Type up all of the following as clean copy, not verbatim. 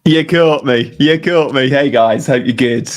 You caught me. You caught me. Hey guys, hope you're good.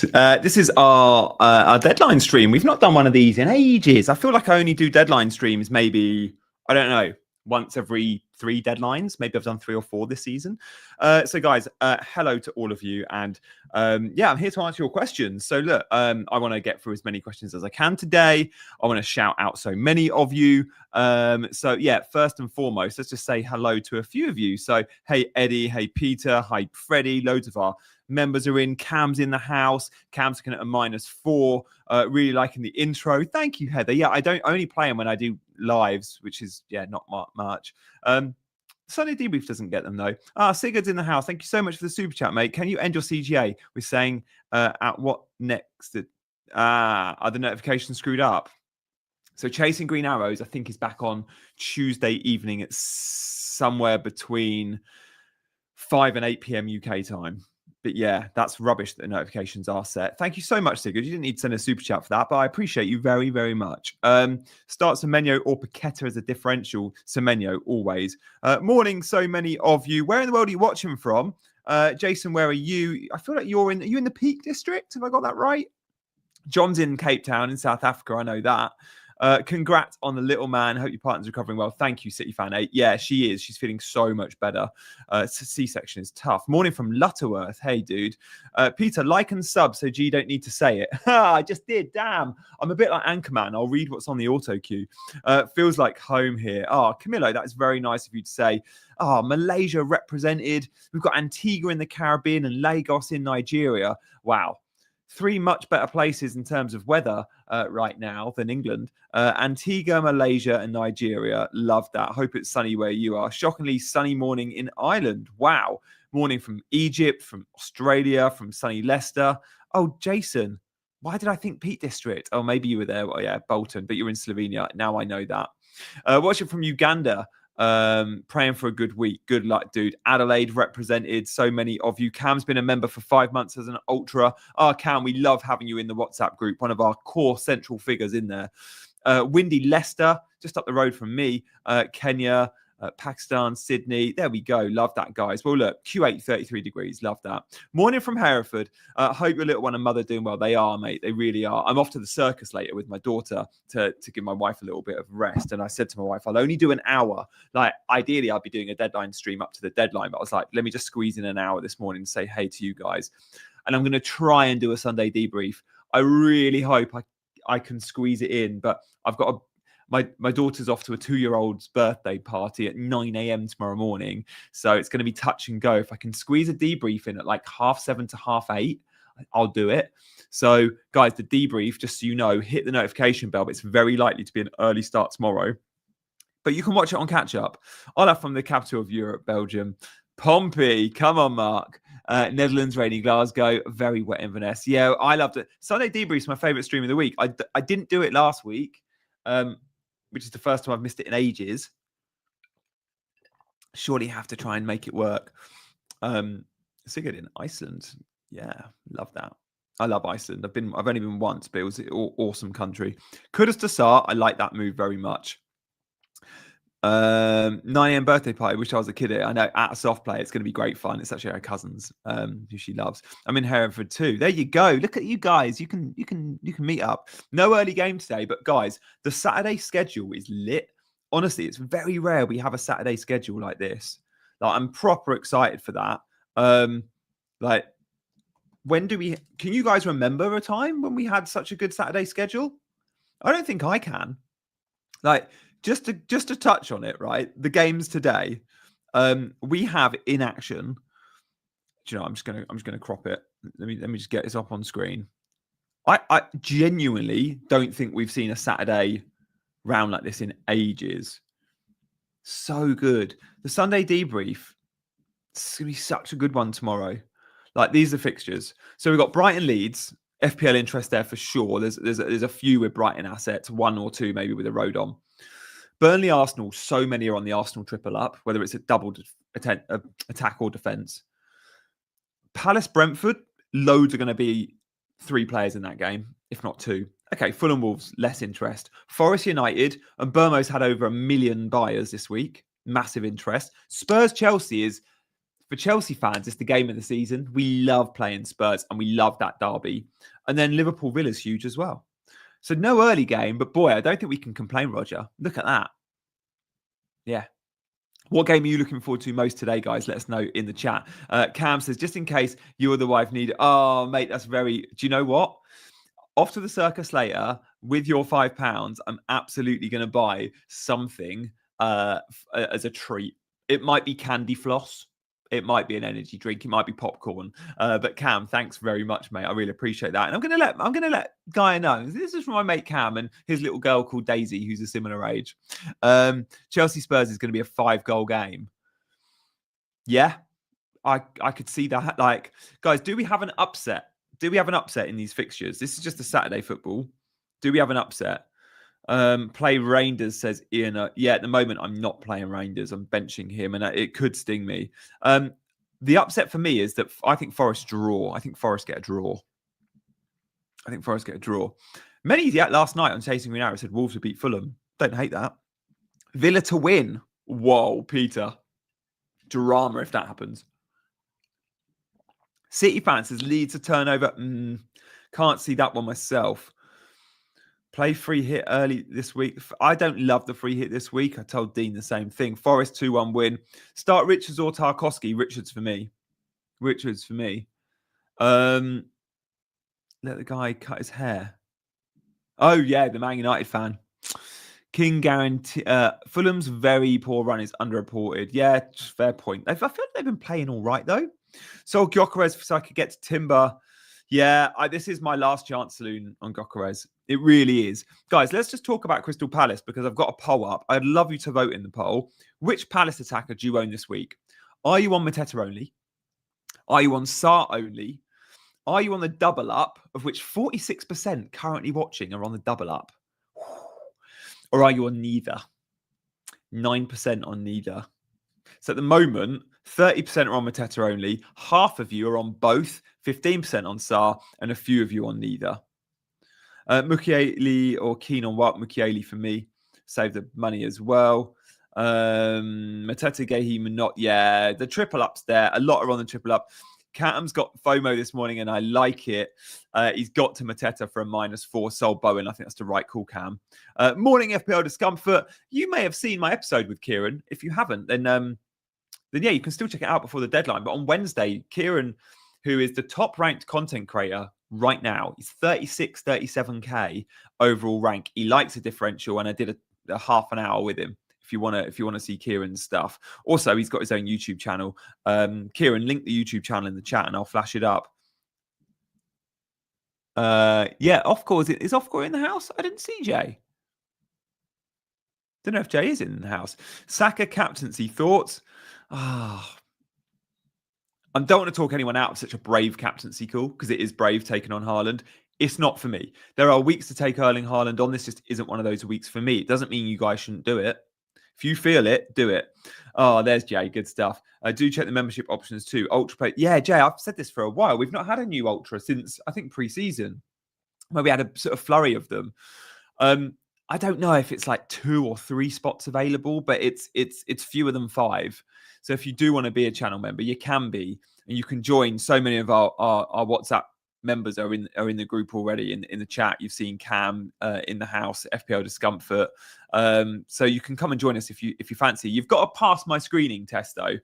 This is our deadline stream. We've not done one of these in ages. I feel like I only do deadline streams maybe, I don't know, once every 3 deadlines. Maybe I've done 3 or 4 this season. So guys, hello to all of you. And yeah, I'm here to answer your questions. So look, I want to get through as many questions as I can today. I want to shout out so many of you. So yeah, first and foremost, let's just say hello to a few of you. So hey, Eddie, hey, Peter, hi, Freddie, loads of our members are in. Cam's in the house. Cam's looking at a -4. Really liking the intro. Thank you, Heather. Yeah, I only play them when I do lives, which is, yeah, not much. Sunday Debrief doesn't get them though. Sigurd's in the house. Thank you so much for the super chat, mate. Can you end your CGA with saying at what next? Are the notifications screwed up? So Chasing Green Arrows, I think, is back on Tuesday evening at somewhere between 5 and 8 p.m. UK time. But yeah, that's rubbish that the notifications are set. Thank you so much, Sigurd. You didn't need to send a super chat for that, but I appreciate you very, very much. Start Semenyo or Paqueta as a differential. Semenyo, always. Morning, so many of you. Where in the world are you watching from? Jason, where are you? I feel like are you in the Peak District? Have I got that right? John's in Cape Town in South Africa. I know that. Congrats on the little man. Hope your partner's recovering well. Thank you, City Fan 8. Yeah, she is. She's feeling so much better. C-section is tough. Morning from Lutterworth. Hey, dude. Peter, like and sub so G don't need to say it. I just did. Damn. I'm a bit like Anchorman. I'll read what's on the auto cue. Feels like home here. Camillo, that is very nice of you to say. Malaysia represented. We've got Antigua in the Caribbean and Lagos in Nigeria. Wow. 3 much better places in terms of weather right now than England. Antigua, Malaysia, and Nigeria. Love that. Hope it's sunny where you are. Shockingly sunny morning in Ireland. Wow. Morning from Egypt, from Australia, from sunny Leicester. Oh, Jason, why did I think Peak District? Oh, maybe you were there. Well, yeah, Bolton, but you're in Slovenia. Now I know that. Watching from Uganda. Praying for a good week. Good luck, dude. Adelaide represented. So many of you. Cam's been a member for 5 months as an ultra. Cam, we love having you in the WhatsApp group. One of our core central figures in there. Windy Leicester, just up the road from me. Kenya, Pakistan, Sydney. There we go. Love that, guys. Well, look, Q8, 33 degrees. Love that. Morning from Hereford. Hope your little one and mother doing well. They are, mate. They really are. I'm off to the circus later with my daughter to give my wife a little bit of rest. And I said to my wife, I'll only do an hour. Like, ideally, I'd be doing a deadline stream up to the deadline. But I was like, let me just squeeze in an hour this morning and say hey to you guys. And I'm going to try and do a Sunday debrief. I really hope I can squeeze it in. But I've got my daughter's off to a 2-year-old's birthday party at 9 a.m. tomorrow morning. So it's going to be touch and go. If I can squeeze a debrief in at like 7:30 to 8:30, I'll do it. So guys, the debrief, just so you know, hit the notification bell. But it's very likely to be an early start tomorrow. But you can watch it on catch up. Ola from the capital of Europe, Belgium. Pompey, come on, Mark. Netherlands, rainy Glasgow, very wet Inverness. Yeah, I loved it. Sunday debrief is my favorite stream of the week. I didn't do it last week. Which is the first time I've missed it in ages. Surely have to try and make it work. Sigurd in Iceland. Yeah, love that. I love Iceland. I've only been once, but it was an awesome country. Kudos to Sar. I like that move very much. 9 a.m. birthday party. Wish I was a kid here. I know at a soft play, it's going to be great fun. It's actually her cousins, who she loves. I'm in Hereford too. There you go. Look at you guys. You can meet up. No early game today, but guys, the Saturday schedule is lit. Honestly, it's very rare we have a Saturday schedule like this. Like, I'm proper excited for that. Like, when do we? Can you guys remember a time when we had such a good Saturday schedule? I don't think I can. Like, just to touch on it, right? The games today, we have in action. Do you know? I'm just gonna crop it. Let me just get this up on screen. I genuinely don't think we've seen a Saturday round like this in ages. So good. The Sunday debrief. It's gonna be such a good one tomorrow. Like, these are fixtures. So we've got Brighton Leeds. FPL interest there for sure. There's a few with Brighton assets, 1 or 2 maybe with a road on. Burnley, Arsenal, so many are on the Arsenal triple up, whether it's a double attack or defence. Palace, Brentford, loads are going to be 3 players in that game, if not 2. Okay, Fulham, Wolves, less interest. Forest United, and Burmo's had over 1 million buyers this week. Massive interest. Spurs, Chelsea is For Chelsea fans, it's the game of the season. We love playing Spurs and we love that derby. And then Liverpool Villa's huge as well. So no early game, but boy, I don't think we can complain, Roger. Look at that. Yeah. What game are you looking forward to most today, guys? Let us know in the chat. Cam says, just in case you or the wife need... Oh, mate, that's very... Do you know what? Off to the circus later with your £5. I'm absolutely going to buy something as a treat. It might be candy floss. It might be an energy drink. It might be popcorn. But Cam, thanks very much, mate. I really appreciate that. And I'm gonna let Guy know. This is from my mate Cam and his little girl called Daisy, who's a similar age. Chelsea Spurs is going to be a 5-goal game. Yeah, I could see that. Like, guys, do we have an upset? Do we have an upset in these fixtures? This is just a Saturday football. Do we have an upset? Play Rangers, says Ian. Yeah, at the moment, I'm not playing Rangers. I'm benching him, and it could sting me. The upset for me is that I think Forest draw. I think Forest get a draw. Many last night on Chasing Green Arrow said Wolves would beat Fulham. Don't hate that. Villa to win. Whoa, Peter. Drama if that happens. City fans says Leeds to turnover. Can't see that one myself. Play free hit early this week. I don't love the free hit this week. I told Dean the same thing. Forest 2-1 win. Start Richards or Tarkowski. Richards for me. Let the guy cut his hair. Oh, yeah, the Man United fan. King guarantee. Fulham's very poor run is underreported. Yeah, fair point. I feel like they've been playing all right, though. So Gyökeres, so I could get to Timber. Yeah, this is my last chance saloon on Gyökeres. It really is. Guys, let's just talk about Crystal Palace because I've got a poll up. I'd love you to vote in the poll. Which Palace attacker do you own this week? Are you on Mateta only? Are you on Sarr only? Are you on the double up, of which 46% currently watching are on the double up? Or are you on neither? 9% on neither. So at the moment, 30% are on Mateta only, half of you are on both, 15% on Sarr, and a few of you on neither. Mukiele or keen on what? Mukiele for me. Save the money as well. Mateta, Gahim, not. Yeah, the triple up's there. A lot are on the triple up. Cam's got FOMO this morning, and I like it. He's got to Mateta for a -4. Sold Bowen. I think that's the right call, Cam. Morning FPL Discomfort. You may have seen my episode with Kieran. If you haven't, then yeah, you can still check it out before the deadline. But on Wednesday, Kieran, who is the top-ranked content creator right now, he's 36, 37K overall rank. He likes a differential, and I did a half an hour with him. If you want to see Kieran's stuff. Also, he's got his own YouTube channel. Kieran, link the YouTube channel in the chat, and I'll flash it up. Yeah, is Offcore in the house? I didn't see Jay. Don't know if Jay is in the house. Saka captaincy thoughts. I don't want to talk anyone out of such a brave captaincy call because it is brave taking on Haaland. It's not for me. There are weeks to take Erling Haaland on. This just isn't one of those weeks for me. It doesn't mean you guys shouldn't do it. If you feel it, do it. Oh, there's Jay. Good stuff. I do check the membership options too. Ultra Play. Yeah, Jay, I've said this for a while. We've not had a new Ultra since, I think, pre-season, where we had a sort of flurry of them. I don't know if it's like 2 or 3 spots available, but it's fewer than 5. So if you do want to be a channel member, you can be, and you can join. So many of our WhatsApp members are in the group already in the chat. You've seen Cam in the house, FPL Discomfort. So you can come and join us if you fancy. You've got to pass my screening test though,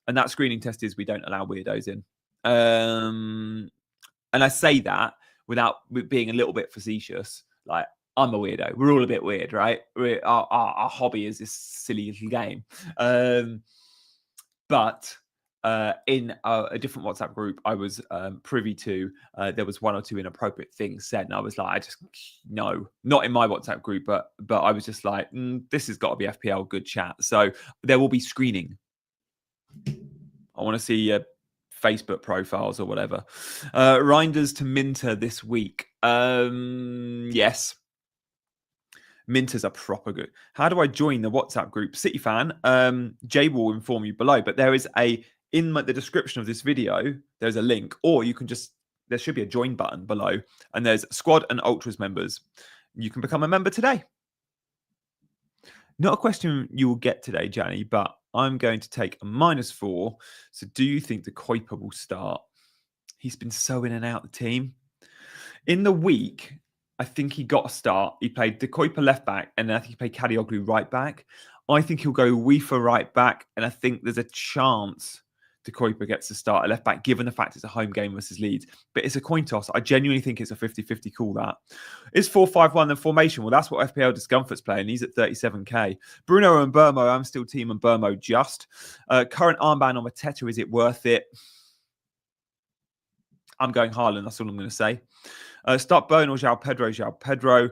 and that screening test is we don't allow weirdos in. And I say that without being a little bit facetious. Like, I'm a weirdo. We're all a bit weird, right? Our hobby is this silly little game. But in a different WhatsApp group I was privy to, there was 1 or 2 inappropriate things said, and I was like, no, not in my WhatsApp group, but I was just like, this has got to be FPL good chat. So there will be screening. I want to see Facebook profiles or whatever. Reinders to Minter this week. Yes. Minters are proper good. How do I join the WhatsApp group? City fan. Jay will inform you below, but there is in the description of this video, there's a link, or you can there should be a join button below, and there's squad and ultras members. You can become a member today. Not a question you will get today, Janny, but I'm going to take a -4. So do you think the Kuiper will start? He's been so in and out the team. In the week, I think he got a start. He played De Kuiper left back, and then I think he played Kadioglu right back. I think he'll go Weefer right back, and I think there's a chance De Kuiper gets to start at left back, given the fact it's a home game versus Leeds. But it's a coin toss. I genuinely think it's a 50-50 call that. Is 4-5-1 the formation? Well, that's what FPL Discomfort's playing. He's at 37k. Bruno and Burmo, I'm still team and Burmo just. Current armband on Mateta, is it worth it? I'm going Haaland, that's all I'm going to say. Start Bone or João Pedro? João Pedro.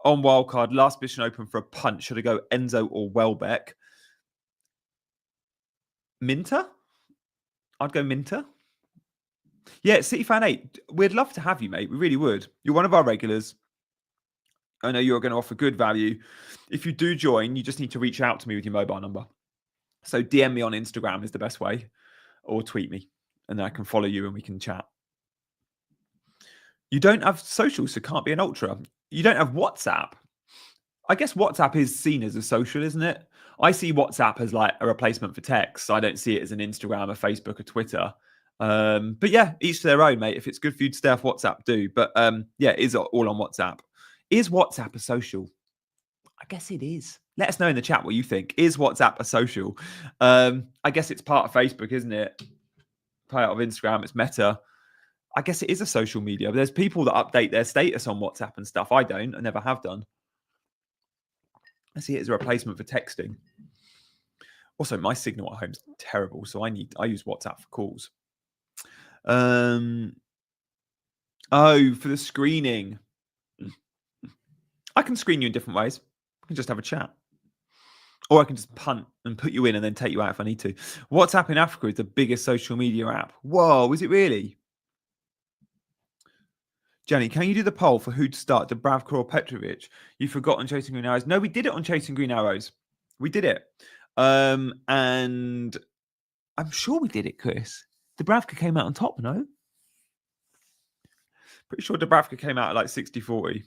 On wildcard, last position open for a punt. Should I go Enzo or Welbeck? Minter? I'd go Minter. Yeah, City Fan 8. We'd love to have you, mate. We really would. You're one of our regulars. I know you're going to offer good value. If you do join, you just need to reach out to me with your mobile number. So DM me on Instagram is the best way, or tweet me, and then I can follow you and we can chat. You don't have socials, so can't be an ultra. You don't have WhatsApp. I guess WhatsApp is seen as a social, isn't it? I see WhatsApp as like a replacement for text. I don't see it as an Instagram, a Facebook, a Twitter. But yeah, each to their own, mate. If it's good for you to stay off WhatsApp, do. But yeah, it is all on WhatsApp. Is WhatsApp a social? I guess it is. Let us know in the chat what you think. Is WhatsApp a social? I guess it's part of Facebook, isn't it? Part of Instagram. It's Meta. I guess it is a social media. But there's people that update their status on WhatsApp and stuff. I don't. I never have done. I see it as a replacement for texting. Also, my signal at home is terrible, so I use WhatsApp for calls. Oh, for the screening. I can screen you in different ways. I can just have a chat. Or I can just punt and put you in and then take you out if I need to. WhatsApp in Africa is the biggest social media app. Whoa, is it really? Jenny, can you do the poll for who to start, Dubravka or Petrovic? You forgot on Chasing Green Arrows. No, we did it on Chasing Green Arrows. We did it. And I'm sure we did it, Chris. Dubravka came out on top, no? Pretty sure Dubravka came out at like 60-40.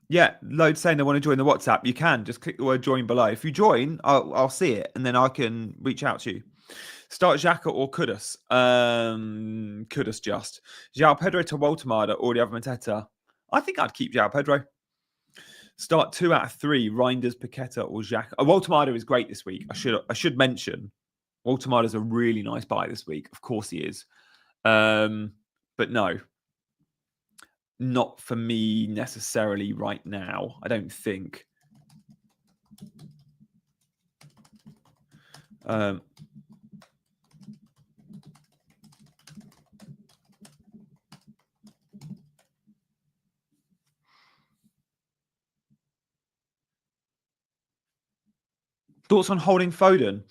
Yeah, loads saying they want to join the WhatsApp. You can just click the word join below. If you join, I'll see it and then I can reach out to you. Start Xhaka or Kudus? Kudus just. João Pedro to Waltemada or the other Mateta? I think I'd keep João Pedro. Start 2 out of 3. Reinders, Paqueta or Xhaka. Waltemada is great this week. I should mention Waltemada's a really nice buy this week. Of course he is. But no. Not for me necessarily right now. I don't think. Thoughts on holding Foden?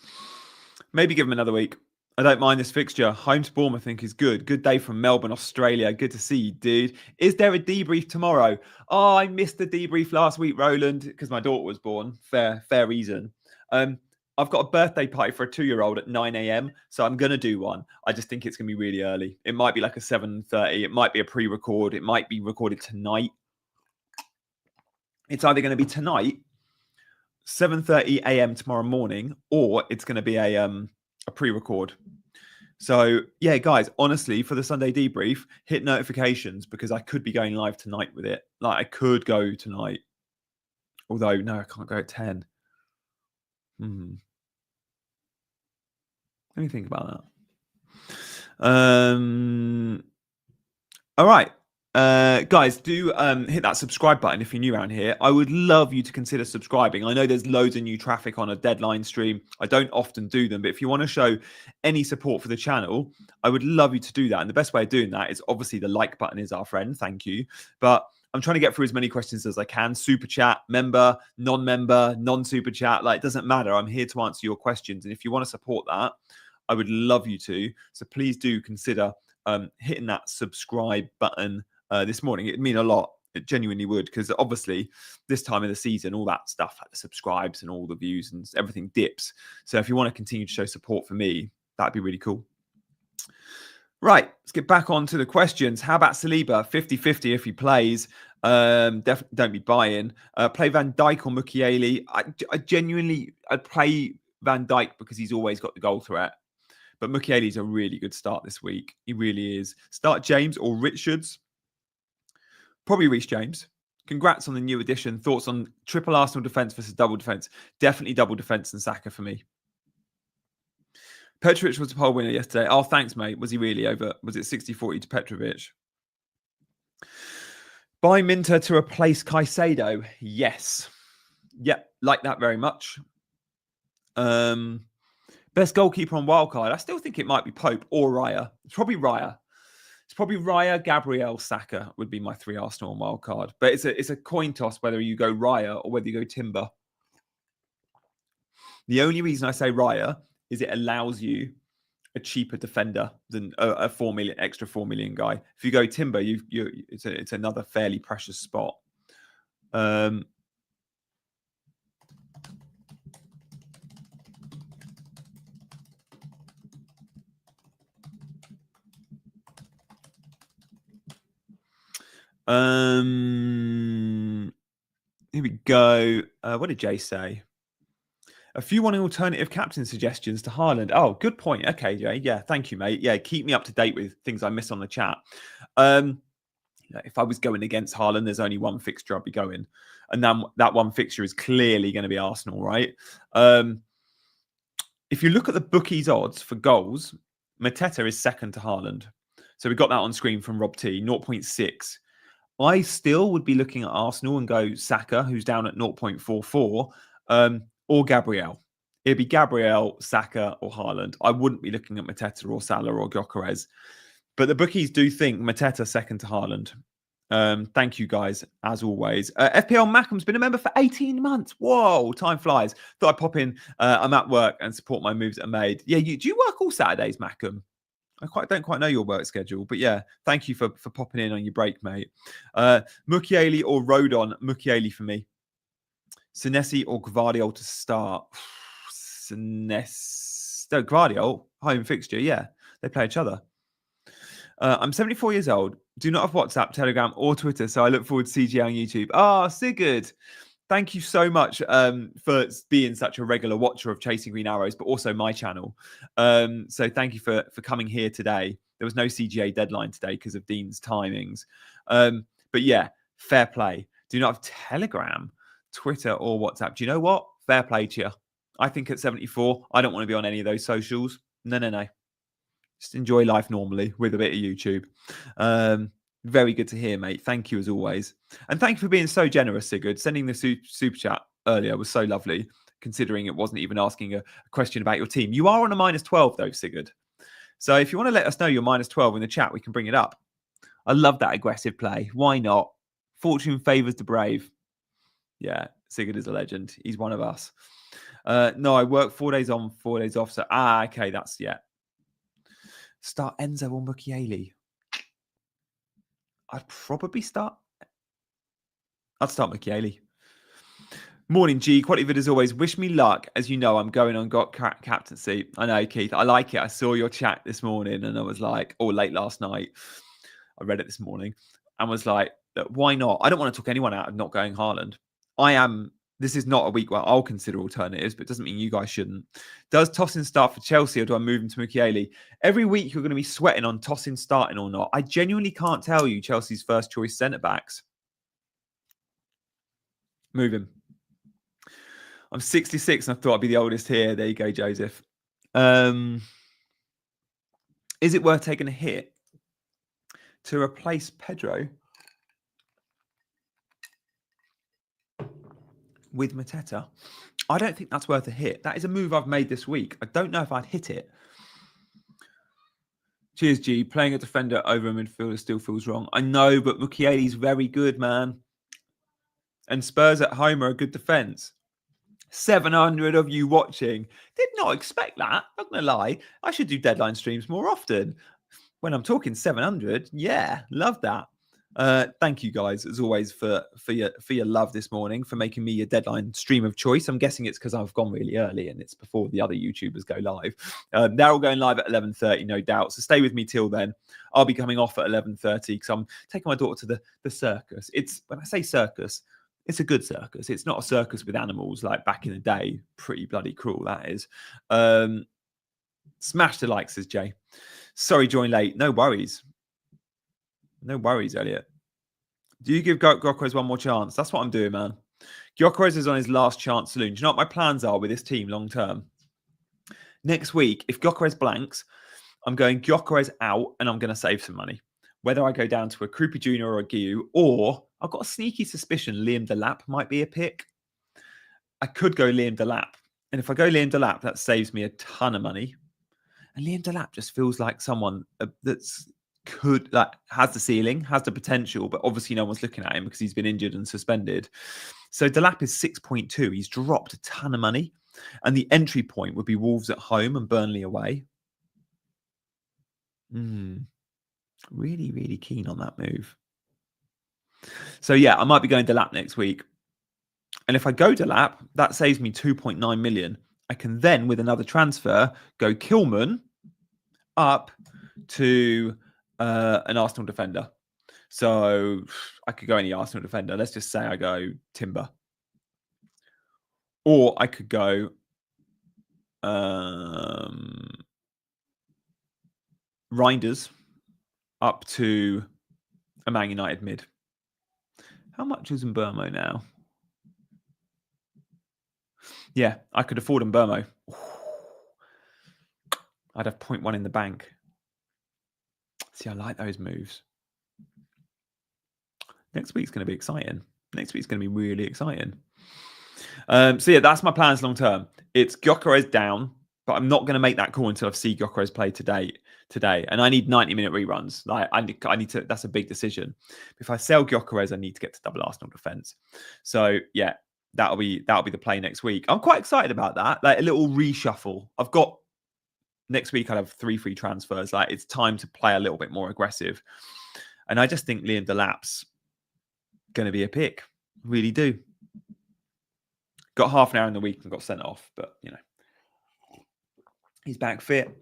Maybe give him another week. I don't mind this fixture. Home to Bournemouth, I think, is good. Good day from Melbourne, Australia. Good to see you, dude. Is there a debrief tomorrow? Oh, I missed the debrief last week, Roland, because my daughter was born. Fair reason. I've got a birthday party for a 2-year-old at 9 a.m. So I'm going to do one. I just think it's going to be really early. It might be like a 7:30. It might be a pre-record. It might be recorded tonight. It's either going to be tonight, 7:30 a.m. tomorrow morning, or it's going to be a pre-record. So yeah, guys, honestly, for the Sunday debrief, hit notifications because I could be going live tonight with it. Like I could go tonight. Although, no, I can't go at 10. Let me think about that. All right. Guys, do hit that subscribe button if you're new around here. I would love you to consider subscribing. I know there's loads of new traffic on a deadline stream. I don't often do them, but if you want to show any support for the channel, I would love you to do that. And the best way of doing that is obviously the like button is our friend. Thank you. But I'm trying to get through as many questions as I can. Super chat, member, non-member, non-super chat. Like, it doesn't matter. I'm here to answer your questions. And if you want to support that, I would love you to. So please do consider hitting that subscribe button this morning. It'd mean a lot. It genuinely would, because obviously this time of the season, all that stuff, like the subscribes and all the views and everything dips. So if you want to continue to show support for me, that'd be really cool. Right, let's get back on to the questions. How about Saliba? 50-50 if he plays. Definitely don't be buying. Play Van Dijk or Mukiele. I genuinely, I'd play Van Dijk because he's always got the goal threat. But Mukiele's a really good start this week. He really is. Start James or Richards. Probably Reece James. Congrats on the new addition. Thoughts on triple Arsenal defence versus double defence? Definitely double defence and Saka for me. Petrovic was the poll winner yesterday. Oh, thanks, mate. Was he really over? Was it 60-40 to Petrovic? Buy Minter to replace Caicedo? Yes. Yep, like that very much. Best goalkeeper on wildcard? I still think it might be Pope or Raya. It's probably Raya. Gabriel, Saka would be my 3 Arsenal on wildcard. But it's a coin toss whether you go Raya or whether you go Timber. The only reason I say Raya is it allows you a cheaper defender than a 4 million extra 4 million guy. If you go Timber, it's another fairly precious spot. Here we go. What did Jay say? A few wanting alternative captain suggestions to Haaland. Oh, good point. Okay, Jay. Yeah, thank you, mate. Yeah, keep me up to date with things I miss on the chat. If I was going against Haaland, there's only one fixture I'd be going. And then that one fixture is clearly going to be Arsenal, right? If you look at the bookies odds for goals, Mateta is second to Haaland. So we got that on screen from Rob T, 0.6. I still would be looking at Arsenal and go Saka, who's down at 0.44, or Gabriel. It'd be Gabriel, Saka, or Haaland. I wouldn't be looking at Mateta or Salah or Gyökeres. But the bookies do think Mateta second to Haaland. Thank you, guys, as always. FPL Mackham's been a member for 18 months. Whoa, time flies. Thought I'd pop in. I'm at work and support my moves that are made. Yeah, do you work all Saturdays, Mackham? I don't quite know your work schedule, but yeah, thank you for popping in on your break, mate. Mukiele or Rodon? Mukiele for me. Senesi or Gvardiol to start? Gvardiol, home fixture, yeah. They play each other. I'm 74 years old. Do not have WhatsApp, Telegram, or Twitter, so I look forward to CGI on YouTube. Ah, Sigurd, thank you so much for being such a regular watcher of Chasing Green Arrows, but also my channel. So thank you for coming here today. There was no CGA deadline today because of Dean's timings. But yeah, fair play. Do not have Telegram, Twitter, or WhatsApp. Do you know what? Fair play to you. I think at 74, I don't want to be on any of those socials. No. Just enjoy life normally with a bit of YouTube. Very good to hear, mate. Thank you as always. And thank you for being so generous, Sigurd. Sending the super chat earlier was so lovely, considering it wasn't even asking a question about your team. You are on a -12, though, Sigurd. So if you want to let us know you're -12 in the chat, we can bring it up. I love that aggressive play. Why not? Fortune favours the brave. Yeah, Sigurd is a legend. He's one of us. No, I work 4 days on, 4 days off. So, okay, that's, yeah. Start Enzo or Mukiele. I'd start Mukiele. Morning, G. Quality vid as always. Wish me luck. As you know, I'm going on got captaincy. I know, Keith. I like it. I saw your chat this morning and I was like, or late last night. I read it this morning and was like, why not? I don't want to talk anyone out of not going Haaland. This is not a week where I'll consider alternatives, but it doesn't mean you guys shouldn't. Does Tosin start for Chelsea or do I move him to Mukiele? Every week you're going to be sweating on Tosin starting or not. I genuinely can't tell you Chelsea's first choice centre-backs. Move him. I'm 66 and I thought I'd be the oldest here. There you go, Joseph. Is it worth taking a hit to replace Pedro with Mateta? I don't think that's worth a hit. That is a move I've made this week. I don't know if I'd hit it. Cheers, G. Playing a defender over a midfielder still feels wrong. I know, but Mukiele's very good, man. And Spurs at home are a good defence. 700 of you watching. Did not expect that. Not going to lie. I should do deadline streams more often. When I'm talking 700, yeah, love that. Thank you guys as always for your love this morning, for making me your deadline stream of choice. I'm guessing it's because I've gone really early and it's before the other YouTubers go live. They're all going live at 11:30, no doubt. So stay with me till then. I'll be coming off at 11:30 because I'm taking my daughter to the circus. It's, when I say circus, it's a good circus. It's not a circus with animals like back in the day. Pretty bloody cruel that is. Smash the like, says Jay. Sorry, join late. No worries. No worries, Elliot. Do you give Gyökeres one more chance? That's what I'm doing, man. Gyökeres is on his last chance saloon. Do you know what my plans are with this team long term? Next week, if Gyökeres blanks, I'm going Gyökeres out and I'm going to save some money. Whether I go down to a Krupa Jr. or a Guiu, or I've got a sneaky suspicion Liam Delap might be a pick. I could go Liam Delap. And if I go Liam Delap, that saves me a ton of money. And Liam Delap just feels like someone that's has the ceiling, has the potential, but obviously no one's looking at him because he's been injured and suspended. So Delap is 6.2. He's dropped a ton of money. And the entry point would be Wolves at home and Burnley away. Really, really keen on that move. So yeah, I might be going Delap next week. And if I go Delap, that saves me 2.9 million. I can then, with another transfer, go Kilman up to an Arsenal defender. So I could go any Arsenal defender. Let's just say I go Timber. Or I could go Reinders up to a Man United mid. How much is Mbermo now? Yeah, I could afford Mbermo. I'd have 0.1 in the bank. See, I like those moves. Next week's going to be exciting. Next week's going to be really exciting. So yeah, that's my plans long term. It's Gyökeres down, but I'm not going to make that call until I see Gyökeres play today. And I need 90-minute reruns. Like I need to. That's a big decision. If I sell Gyökeres, I need to get to double Arsenal defense. So yeah, that'll be the play next week. I'm quite excited about that. Like a little reshuffle. I've got next week. I'll have 3 free transfers. Like it's time to play a little bit more aggressive. And I just think Liam Delap's going to be a pick. Really do. Got half an hour in the week and got sent off, but you know, he's back fit.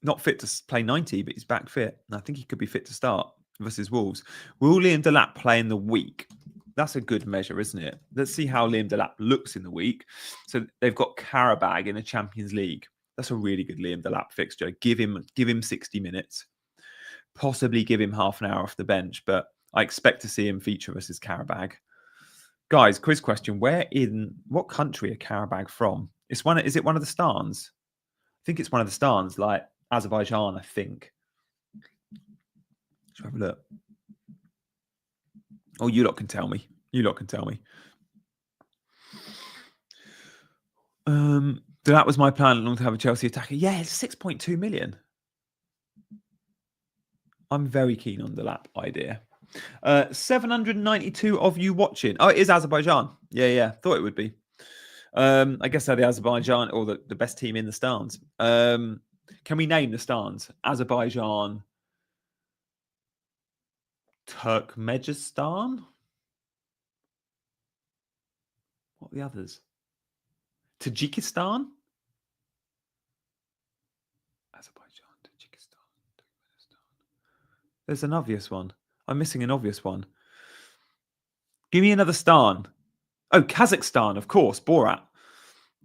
Not fit to play 90, but he's back fit. And I think he could be fit to start versus Wolves. Will Liam Delap play in the week? That's a good measure, isn't it? Let's see how Liam Delap looks in the week. So they've got Karabag in the Champions League. That's a really good Liam Delap fixture. Give him 60 minutes. Possibly give him half an hour off the bench, but I expect to see him feature versus Karabag. Guys, quiz question. What country are Karabag from? Is it one of the stans? I think it's one of the stans, like Azerbaijan, I think. Let's have a look. Oh, you lot can tell me. That was my plan along to have a Chelsea attacker. Yeah, it's 6.2 million. I'm very keen on the lap idea. 792 of you watching. Oh, it is Azerbaijan. Yeah. Thought it would be. I guess they're the Azerbaijan or the best team in the stands. Can we name the stands? Azerbaijan, Turkmenistan. What are the others? Tajikistan. Azerbaijan, Tajikistan, Turkmenistan. There's an obvious one. I'm missing an obvious one. Give me another stan. Oh, Kazakhstan, of course. Borat.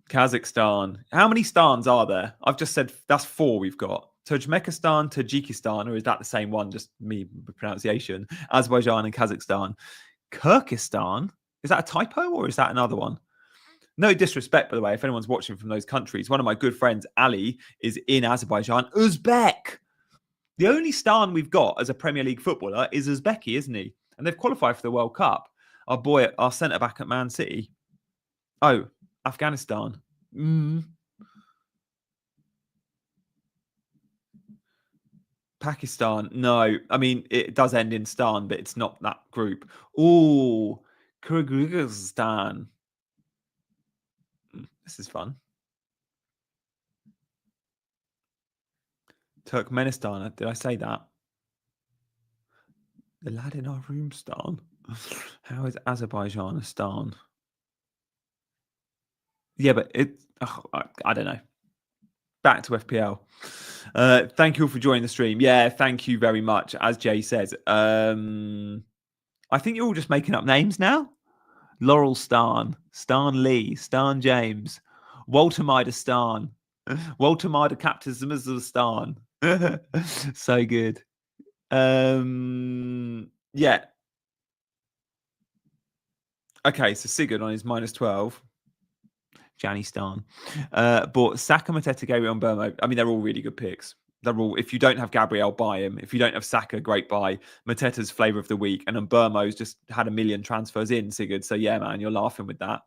Kazakhstan. How many stans are there? I've just said that's 4 we've got. Tajikistan, Tajikistan, or is that the same one? Just me pronunciation. Azerbaijan and Kazakhstan. Kyrgyzstan? Is that a typo or is that another one? No disrespect, by the way, if anyone's watching from those countries. One of my good friends, Ali, is in Azerbaijan. Uzbek. The only stan we've got as a Premier League footballer is Uzbeki, isn't he? And they've qualified for the World Cup. Our centre-back at Man City. Oh, Afghanistan. Pakistan. No. I mean, it does end in stan, but it's not that group. Oh, Kyrgyzstan. This is fun. Turkmenistan. Did I say that? The lad in our room, Stan. How is Azerbaijan a Stan? Yeah, but I don't know. Back to FPL. Thank you all for joining the stream. Yeah, thank you very much. As Jay says, I think you're all just making up names now. Laurel Stan, Stan Lee, Stan James, Walter Mider Stan, Walter Mider Captain of Stan. So good. Yeah. Okay, so Sigurd on his -12. Janny Stan. But Saka, Mateta, Gabriel, and Burmo. I mean, they're all really good picks. They're all. If you don't have Gabriel, buy him. If you don't have Saka, great buy. Mateta's flavour of the week, and then Burmo's just had 1 million transfers in, Sigurd. So yeah, man, you're laughing with that.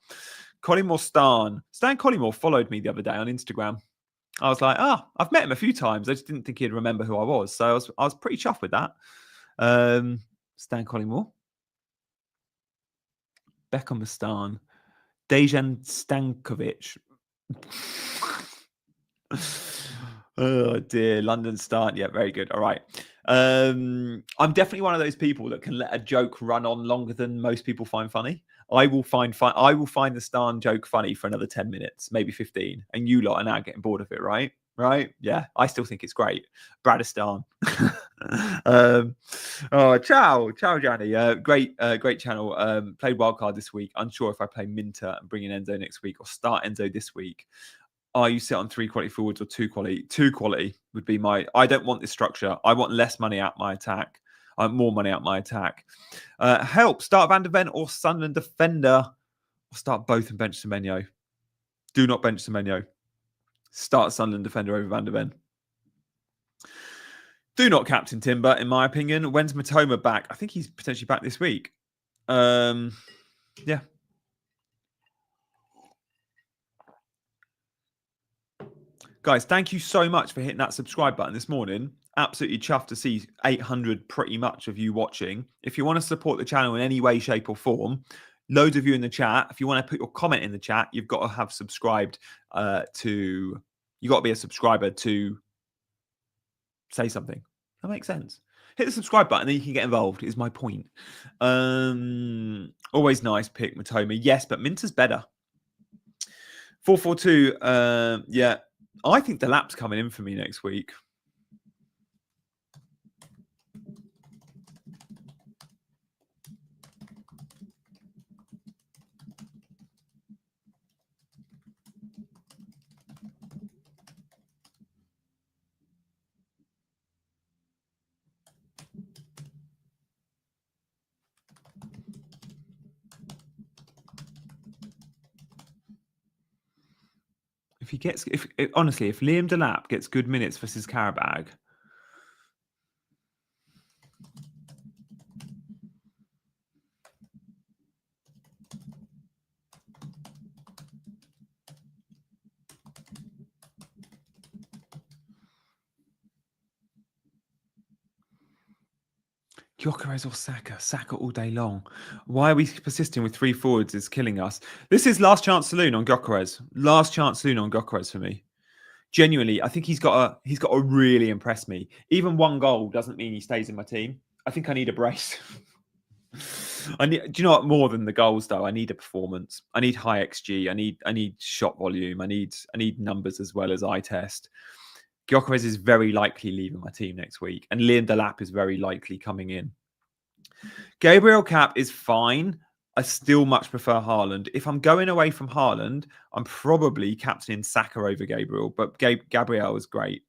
Collymore Stan Collymore followed me the other day on Instagram. I was like, I've met him a few times. I just didn't think he'd remember who I was. So I was pretty chuffed with that. Stan Collymore. Beckham Stan. Dejan Stankovic. Oh dear, London Start. Yeah, very good. All right. I'm definitely one of those people that can let a joke run on longer than most people find funny. I will find the Stan joke funny for another 10 minutes, maybe 15, and you lot are now getting bored of it, right? Right? Yeah, I still think it's great. Bradistan. Ciao, Gianni. Great channel. Played wildcard this week. Unsure if I play Minter and bring in Enzo next week or start Enzo this week. You sit on 3 quality forwards or 2 quality? 2 quality would be my. I don't want this structure. I want less money out my attack. I want more money out my attack. Help. Start Van de Ven or Sunderland defender. Or start both and bench Semenyo. Do not bench Semenyo. Start Sunderland defender over Van de Ven. Do not captain Timber, in my opinion. When's Matoma back? I think he's potentially back this week. Yeah. Guys, thank you so much for hitting that subscribe button this morning. Absolutely chuffed to see 800 pretty much of you watching. If you want to support the channel in any way, shape or form, loads of you in the chat. If you want to put your comment in the chat, you've got to have subscribed you got to be a subscriber to say something. That makes sense. Hit the subscribe button, then you can get involved, is my point. Always nice pick, Matoma. Yes, but Minter's better. 442. Yeah. I think the lap's coming in for me next week. Honestly, if Liam Delap gets good minutes versus Karabag, Gyökeres or Saka? Saka all day long. Why are we persisting with 3 forwards is killing us. This is last chance saloon on Gyökeres. Last chance saloon on Gyökeres for me. Genuinely, I think he's got to really impress me. Even 1 goal doesn't mean he stays in my team. I think I need a brace. Do you know what? More than the goals, though, I need a performance. I need high XG. I need shot volume. I need numbers as well as eye test. Gyökeres is very likely leaving my team next week, and Liam Delap is very likely coming in. Gabriel Cap is fine. I still much prefer Haaland. If I'm going away from Haaland, I'm probably captaining Saka over Gabriel, but Gabriel is great.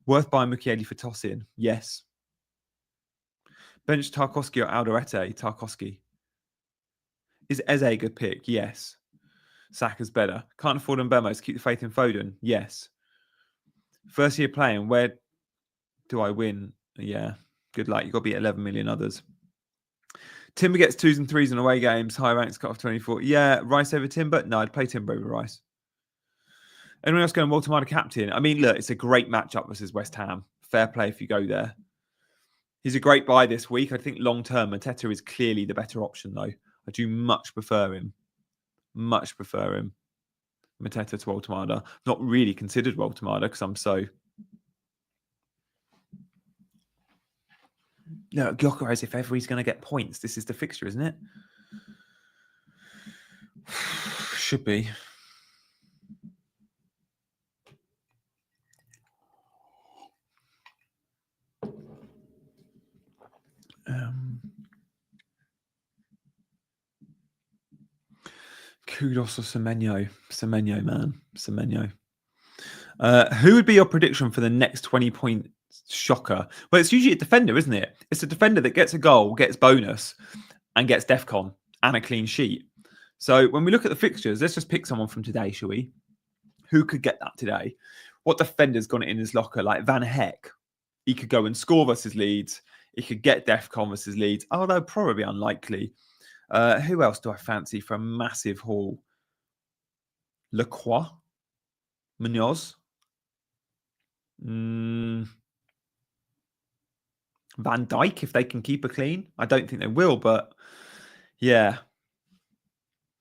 Worth buying Mukiele for toss-in? Yes. Bench Tarkowski or Alderete? Tarkowski. Is Eze a good pick? Yes. Saka's better. Can't afford Mbemo. Keep the faith in Foden? Yes. First year playing, where do I win? Yeah. Good luck. You've got to be 11 million others. Timber gets 2s and 3s in away games. High ranks cut off 24. Yeah. Rice over Timber? No, I'd play Timber over Rice. Anyone else going Walter Mider captain? I mean, look, it's a great matchup versus West Ham. Fair play if you go there. He's a great buy this week. I think long-term, Mateta is clearly the better option, though. I do much prefer him. Much prefer him. Mateta to Walter Mider. Not really considered Walter Mider because I'm so... No, Gyökeres, if ever he's going to get points, this is the fixture, isn't it? Should be. Kudos or Semenyo. Semenyo, man. Semenyo. Who would be your prediction for the next 20-point shocker? Well, it's usually a defender, isn't it? It's a defender that gets a goal, gets bonus, and gets DEFCON and a clean sheet. So when we look at the fixtures, let's just pick someone from today, shall we? Who could get that today? What defender's got it in his locker? Like Van Heck. He could go and score versus Leeds. He could get DEFCON versus Leeds, although probably unlikely. Who else do I fancy for a massive haul? Lacroix? Munoz? Van Dijk, if they can keep it clean. I don't think they will, but yeah.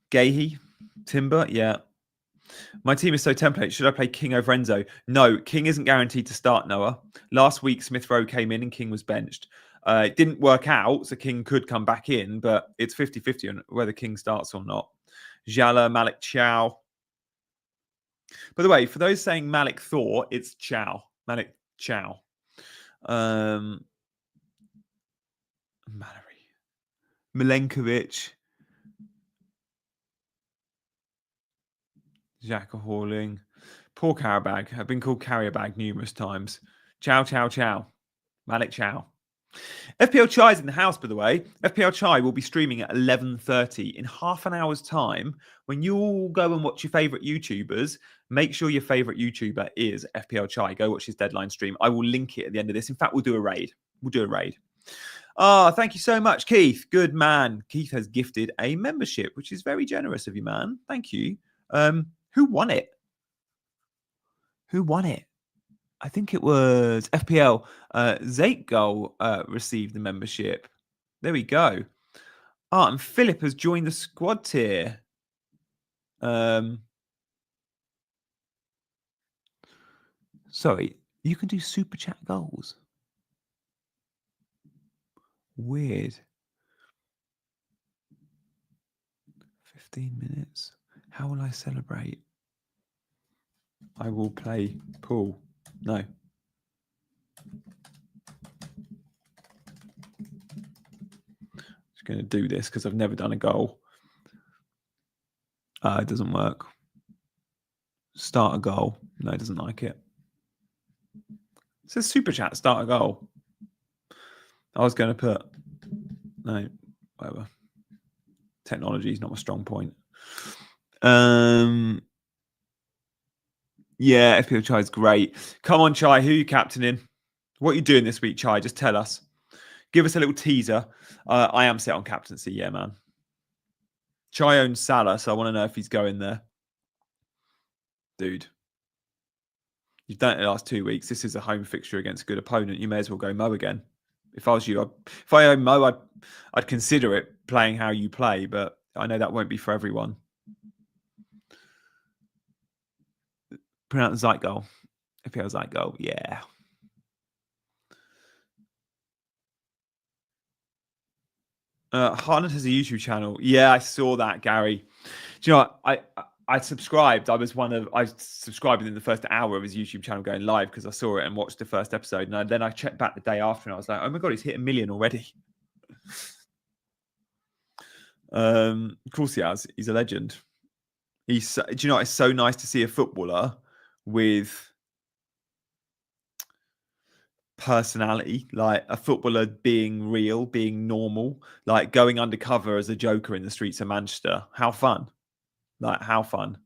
Gahey? Timber? Yeah. My team is so template. Should I play King over Enzo? No, King isn't guaranteed to start, Noah. Last week, Smith Rowe came in and King was benched. It didn't work out, so King could come back in, but it's 50-50 on whether King starts or not. Jala, Malik Chow. By the way, for those saying Malik Thor, it's Chow. Malik Chow. Mallory. Milenkovic. Xhaka Hauling. Poor Carabag. I've been called Carrier-bag numerous times. Chow, chow, chow. Malik Chow. FPL Chai is in the house, by the way. FPL Chai will be streaming at 11:30 in half an hour's time. When you all go and watch your favourite YouTubers, make sure your favourite YouTuber is FPL Chai. Go watch his deadline stream. I will link it at the end of this. In fact, we'll do a raid. Oh, thank you so much, Keith. Good man. Keith has gifted a membership, which is very generous of you, man. Thank you. Who won it? I think it was FPL. Zategoal received the membership. There we go. Oh, and Philip has joined the squad tier. Sorry, you can do super chat goals. Weird. 15 minutes. How will I celebrate? I will play pool. No. Just going to do this because I've never done a goal. It doesn't work. Start a goal. No, it doesn't like it. It says super chat, start a goal. I was going to put... No, whatever. Technology is not my strong point. Yeah, FPL Chai is great. Come on, Chai. Who are you captaining? What are you doing this week, Chai? Just tell us. Give us a little teaser. I am set on captaincy. Yeah, man. Chai owns Salah, so I want to know if he's going there. Dude. You've done it the last 2 weeks. This is a home fixture against a good opponent. You may as well go Mo again. If I was you, if I own Mo, I'd consider it playing how you play, but I know that won't be for everyone. Pronounce Zeitgoal. FPL Zeitgoal, yeah. Haaland has a YouTube channel. Yeah, I saw that, Gary. Do you know what? I subscribed. I subscribed within the first hour of his YouTube channel going live because I saw it and watched the first episode. And then I checked back the day after and I was like, oh my God, he's hit 1 million already. Of course he has. He's a legend. Do you know what? It's so nice to see a footballer with personality, like a footballer being real, being normal, like going undercover as a joker in the streets of Manchester. How fun. Like, how fun.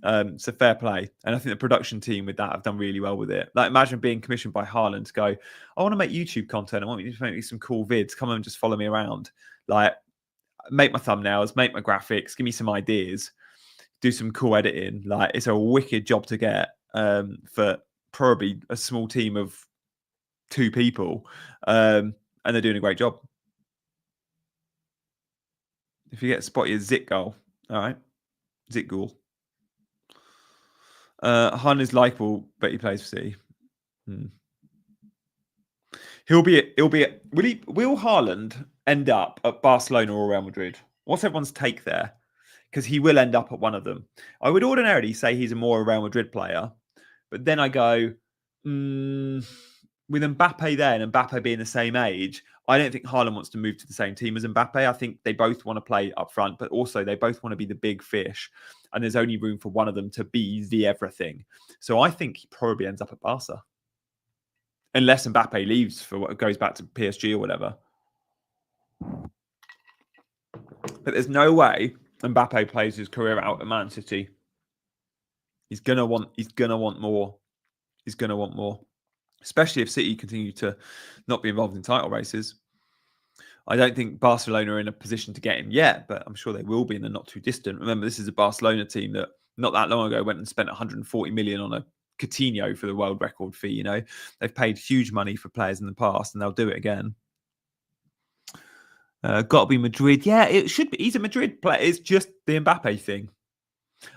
So fair play. And I think the production team with that have done really well with it. Like, imagine being commissioned by Haaland to go, I want to make YouTube content. I want you to make me some cool vids. Come on and just follow me around. Like, make my thumbnails, make my graphics, give me some ideas, do some cool editing. Like, it's a wicked job to get for probably a small team of 2 people. And they're doing a great job. If you get spotted as Zit goal, all right. Zit goal. Han is likable, but he plays for City. Will Haaland end up at Barcelona or Real Madrid? What's everyone's take there? Because he will end up at one of them. I would ordinarily say he's a more Real Madrid player, but then I go, with Mbappe there and Mbappe being the same age, I don't think Haaland wants to move to the same team as Mbappe. I think they both want to play up front, but also they both want to be the big fish. And there's only room for one of them to be the everything. So I think he probably ends up at Barca. Unless Mbappe leaves for what goes back to PSG or whatever. But there's no way Mbappe plays his career out at Man City. He's gonna want more. He's gonna want more. Especially if City continue to not be involved in title races. I don't think Barcelona are in a position to get him yet, but I'm sure they will be in the not too distant. Remember, this is a Barcelona team that not that long ago went and spent 140 million on a Coutinho for the world record fee. You know, they've paid huge money for players in the past, and they'll do it again. Got to be Madrid. Yeah, it should be. He's a Madrid player. It's just the Mbappe thing.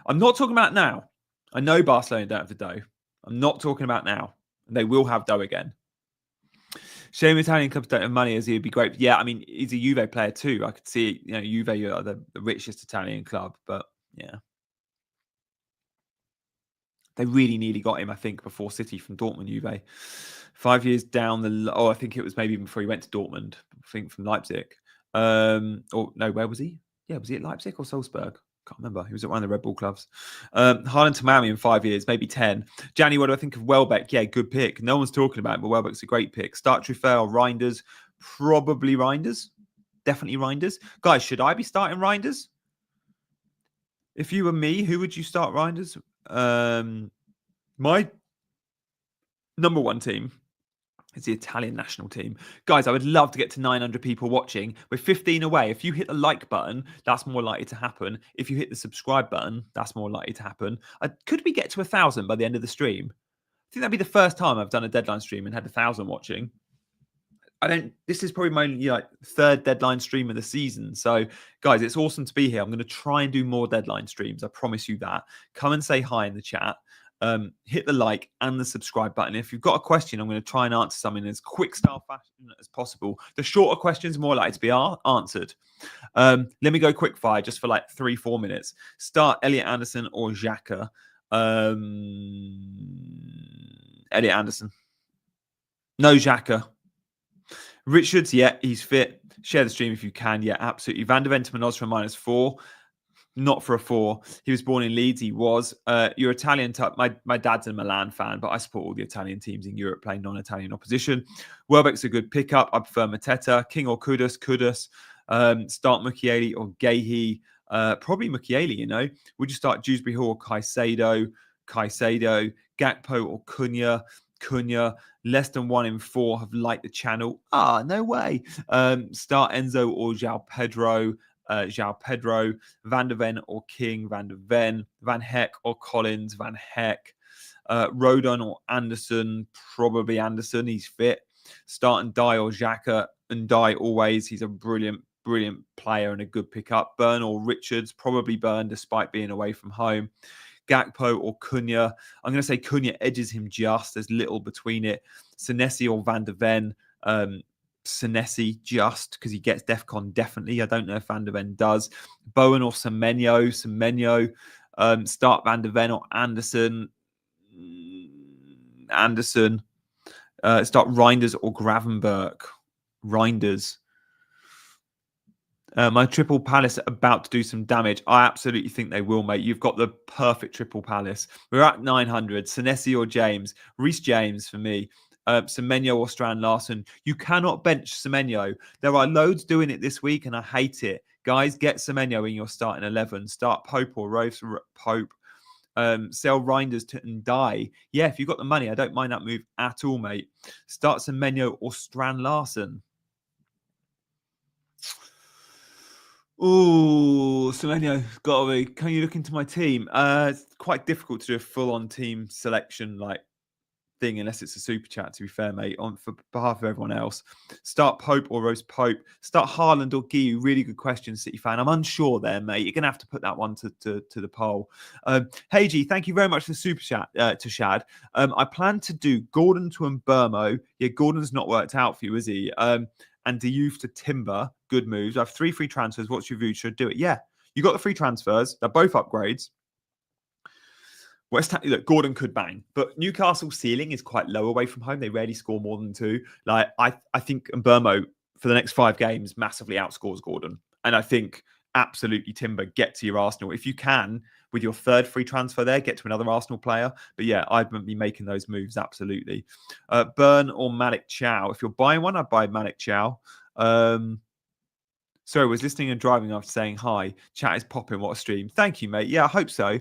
I'm not talking about now. I know Barcelona don't have the dough. I'm not talking about now. They will have dough again. Shame Italian clubs don't have money, as he would be great. Yeah, I mean, he's a Juve player too. I could see, you know, Juve are the richest Italian club, but yeah. They really nearly got him, I think, before City from Dortmund, Juve. 5 years down I think it was maybe before he went to Dortmund, I think from Leipzig. Or no, where was he? Yeah, was he at Leipzig or Salzburg? Can't remember. He was at one of the Red Bull clubs. Haaland to Miami in 5 years, maybe 10. Gianni, what do I think of Welbeck? Yeah, good pick. No one's talking about it, but Welbeck's a great pick. Start Truffert or Reinders? Probably Reinders. Definitely Reinders. Guys, should I be starting Reinders? If you were me, who would you start Reinders? My number one team is the Italian national team. Guys, I would love to get to 900 people watching. We're 15 away. If you hit the like button, that's more likely to happen. If you hit the subscribe button, that's more likely to happen. Could we get to 1,000 by the end of the stream? I think that'd be the first time I've done a deadline stream and had 1,000 watching. This is probably my third deadline stream of the season. So guys, it's awesome to be here. I'm going to try and do more deadline streams. I promise you that. Come and say hi in the chat. Hit the like and the subscribe button. If you've got a question, I'm going to try and answer something in as quick style fashion as possible. The shorter questions more likely to be answered. Let me go quick fire just for like 3-4 minutes. Start Elliot Anderson or Xhaka. Elliot Anderson. No Xhaka. Richards, yeah, he's fit. Share the stream if you can. Yeah, absolutely. Van der Ven to Manoz for -4. Not for a 4. He was born in Leeds. He was. You're Italian type. My dad's a Milan fan, but I support all the Italian teams in Europe playing non-Italian opposition. Welbeck's a good pickup. I prefer Mateta. King or Kudus. Start Mukiele or Gahey. Probably Mukiele, you know. Would you start Dewsbury Hall or Caicedo? Gakpo or Cunha. Less than 1 in 4 have liked the channel. No way. Start Enzo or João Pedro. Van der Ven or King, Van der Ven, Van Heck or Collins, Van Heck, Rodon or Anderson, probably Anderson, he's fit. Start and Die or Xhaka, and Die always, he's a brilliant player and a good pickup. Burn or Richards, probably Burn despite being away from home. Gakpo or Cunha. I'm going to say Cunha edges him just. There's little between it. Senesi or Van der Ven. Senesi just because he gets DEFCON definitely. I don't know if Van der Ven does. Bowen or Semenyo. Start Van der Ven or Anderson. Start Reinders or Gravenberg. Reinders. My triple Palace are about to do some damage. I absolutely think they will, mate. You've got the perfect triple Palace. We're at 900. Senesi or James. Reece James for me. Semenyo or Strand Larson. You cannot bench Semenyo. There are loads doing it this week, and I hate it. Guys, get Semenyo in your starting 11. Start Pope or Rose Pope. Sell Reinders and Die. Yeah, if you've got the money, I don't mind that move at all, mate. Start Semenyo or Strand Larson. Oh, Semenyo, got to be. Can you look into my team? It's quite difficult to do a full-on team selection like thing unless it's a super chat, to be fair, mate, on for behalf of everyone else. Start Pope or roast Pope? Start Haaland or Guy? Really good question, City fan. I'm unsure there, mate. You're going to have to put that one to the poll. Hey, G, thank you very much for the super chat to Shad. I plan to do Gordon to Mbermo. Yeah, Gordon's not worked out for you, is he? And Diouf to Timber. Good moves. I have 3 free transfers. What's your view? Should I do it? Yeah. You got the free transfers. They're both upgrades. West Ham, look, Gordon could bang, but Newcastle's ceiling is quite low away from home. They rarely score more than 2. Like I think Mbermo for the next 5 games massively outscores Gordon, and I think absolutely Timber, get to your Arsenal if you can with your 3rd free transfer there. Get to another Arsenal player, but yeah, I'd be making those moves absolutely. Burn or Malik Chow? If you're buying one, I'd buy Malik Chow. Sorry, was listening and driving after saying hi. Chat is popping. What a stream. Thank you, mate. Yeah, I hope so.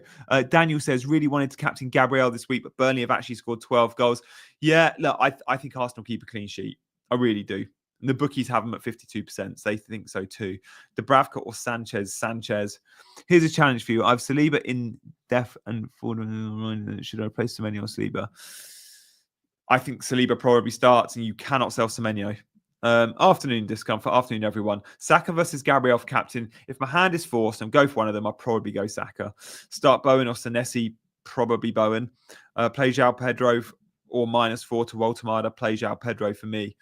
Daniel says, really wanted to captain Gabriel this week, but Burnley have actually scored 12 goals. Yeah, look, I think Arsenal keep a clean sheet. I really do. And the bookies have them at 52%. So they think so too. Dubravka or Sanchez? Sanchez. Here's a challenge for you. I have Saliba in depth and forward. Should I replace Semenyo or Saliba? I think Saliba probably starts and you cannot sell Semenyo. Afternoon discomfort. Afternoon, everyone. Saka versus Gabriel for captain. If my hand is forced and go for one of them, I'll probably go Saka. Start Bowen or Senesi, probably Bowen. Play João Pedro or -4 to Waltemada. Play João Pedro for me.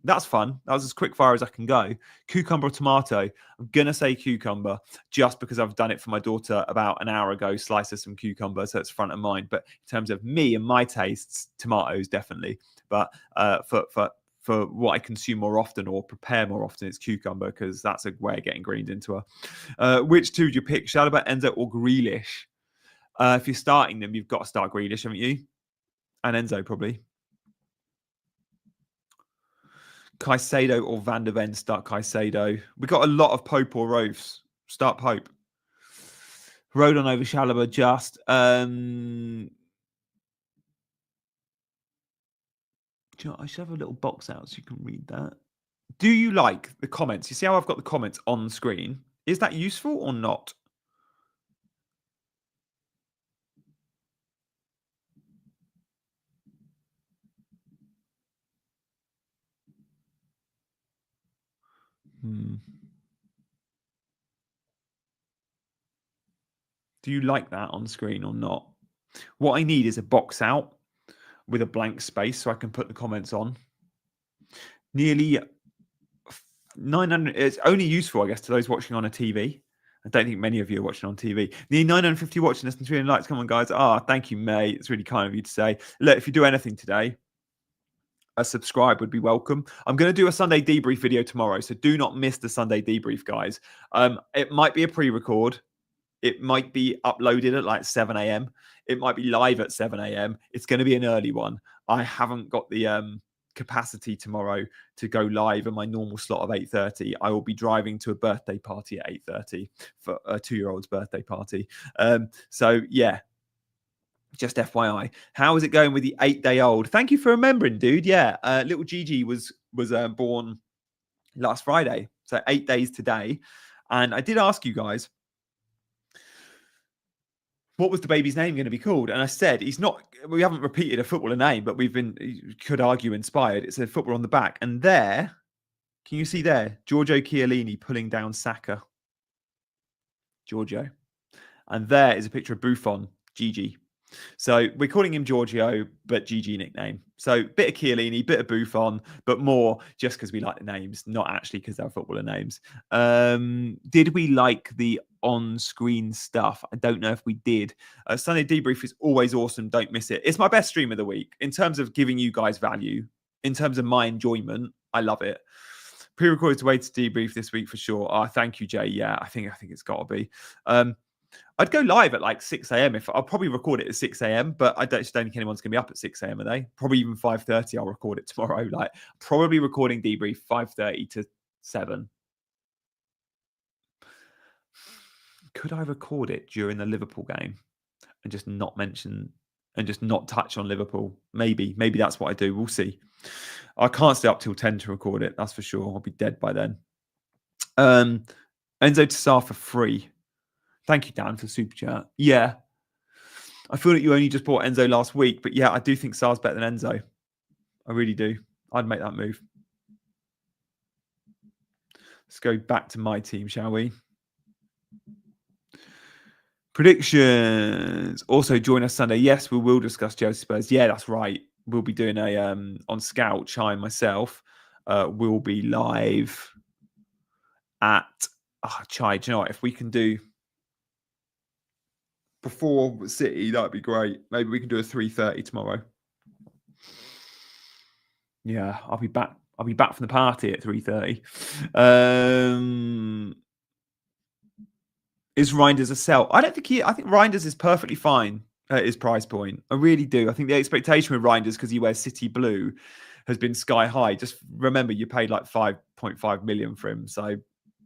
That's fun. That was as quick fire as I can go. Cucumber or tomato? I'm going to say cucumber just because I've done it for my daughter about an hour ago. Slice her some cucumber, so it's front of mind. But in terms of me and my tastes, tomatoes definitely. But for what I consume more often or prepare more often, it's cucumber because that's a way of getting greens into her. Which 2 do you pick? Chalobah, Enzo or Grealish? If you're starting them, you've got to start Grealish, haven't you? And Enzo probably. Caicedo or Van der Ven? Start Caicedo. We got a lot of Pope or Roves. Start Pope. Rodon over Chalobah just. I should have a little box out so you can read that. Do you like the comments? You see how I've got the comments on the screen? Is that useful or not? Do you like that on screen or not? What I need is a box out with a blank space so I can put the comments on. Nearly 900. It's only useful, I guess, to those watching on a TV. I don't think many of you are watching on TV. Nearly 950 watching us and 300 likes. Come on, guys. Thank you, mate. It's really kind of you to say. Look, if you do anything today, a subscribe would be welcome. I'm going to do a Sunday debrief video tomorrow, so do not miss the Sunday debrief, guys. It might be a pre-record. It might be uploaded at like 7 a.m. It might be live at 7 a.m. It's going to be an early one. I haven't got the capacity tomorrow to go live in my normal slot of 8:30. I will be driving to a birthday party at 8:30 for a 2-year-old's birthday party. So yeah, just FYI. How is it going with the 8-day-old? Thank you for remembering, dude. Yeah, little Gigi was born last Friday, so 8 days today. And I did ask you guys, what was the baby's name going to be called? And I said, we haven't repeated a footballer name, but could argue inspired. It said football on the back. And there, can you see there, Giorgio Chiellini pulling down Saka. Giorgio. And there is a picture of Buffon, Gigi. So we're calling him Giorgio, but Gigi nickname. So bit of Chiellini, bit of Buffon, but more just because we like the names, not actually because they're footballer names. Did we like the on-screen stuff? I don't know if we did. Sunday debrief is always awesome. Don't miss it. It's my best stream of the week in terms of giving you guys value. In terms of my enjoyment, I love it. Pre-recorded way to debrief this week for sure. Thank you, Jay. Yeah, I think it's got to be. I'd go live at like 6 a.m. I'll probably record it at 6 a.m. But I don't think anyone's going to be up at 6 a.m. Are they? Probably even 5:30. I'll record it tomorrow. Like probably recording debrief 5:30 to 7. Could I record it during the Liverpool game and just not mention and just not touch on Liverpool? Maybe that's what I do. We'll see. I can't stay up till 10 to record it. That's for sure. I'll be dead by then. Enzo Tassar for free. Thank you, Dan, for the super chat. Yeah. I feel that you only just bought Enzo last week, but yeah, I do think Sar's better than Enzo. I really do. I'd make that move. Let's go back to my team, shall we? Predictions. Also, join us Sunday. Yes, we will discuss Chelsea Spurs. Yeah, that's right. We'll be doing a on Scout. Chai and myself will be live at Chai. Do you know what? If we can do before City, that'd be great. Maybe we can do a 3:30 tomorrow. Yeah, I'll be back. I'll be back from the party at 3:30. Is Reinders a sell? I don't think he. I think Reinders is perfectly fine at his price point. I really do. I think the expectation with Reinders, because he wears City blue, has been sky high. Just remember, you paid like 5.5 million for him. So,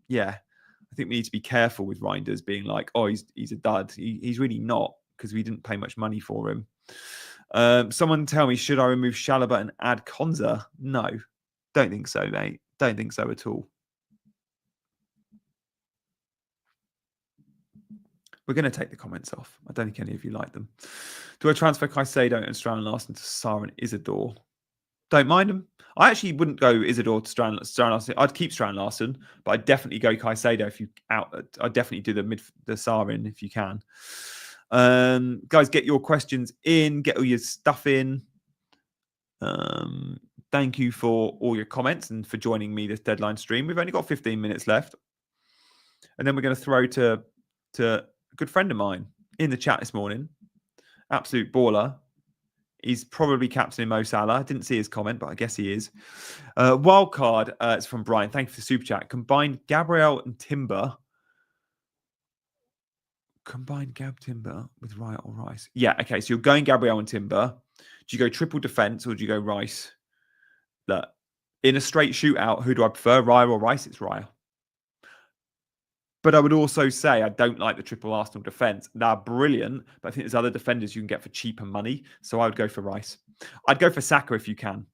yeah, I think we need to be careful with Reinders being like, oh, he's a dud. He's really not, because we didn't pay much money for him. Someone tell me, should I remove Chalobah and add Konza? No, don't think so, mate. Don't think so at all. We're going to take the comments off. I don't think any of you like them. Do I transfer Caicedo and Strand Larson to Sarr and Isidore? Don't mind them. I actually wouldn't go Isidore to Strand Larson. I'd keep Strand Larson, but I'd definitely go Caicedo if you out. I'd definitely do the Sarr in if you can. Guys, get your questions in. Get all your stuff in. Thank you for all your comments and for joining me this deadline stream. We've only got 15 minutes left, and then we're going to throw to a good friend of mine in the chat this morning. Absolute baller. He's probably captaining Mo Salah. I didn't see his comment, but I guess he is. Wildcard, it's from Brian. Thank you for the super chat. Combine Gabriel and Timber. Combine Gab Timber with Riot or Rice. Yeah, okay. So you're going Gabriel and Timber. Do you go triple defense or do you go Rice? Look, in a straight shootout, who do I prefer, Raya or Rice? It's Raya. But I would also say I don't like the triple Arsenal defense. They're brilliant, but I think there's other defenders you can get for cheaper money. So I would go for Rice. I'd go for Saka if you can.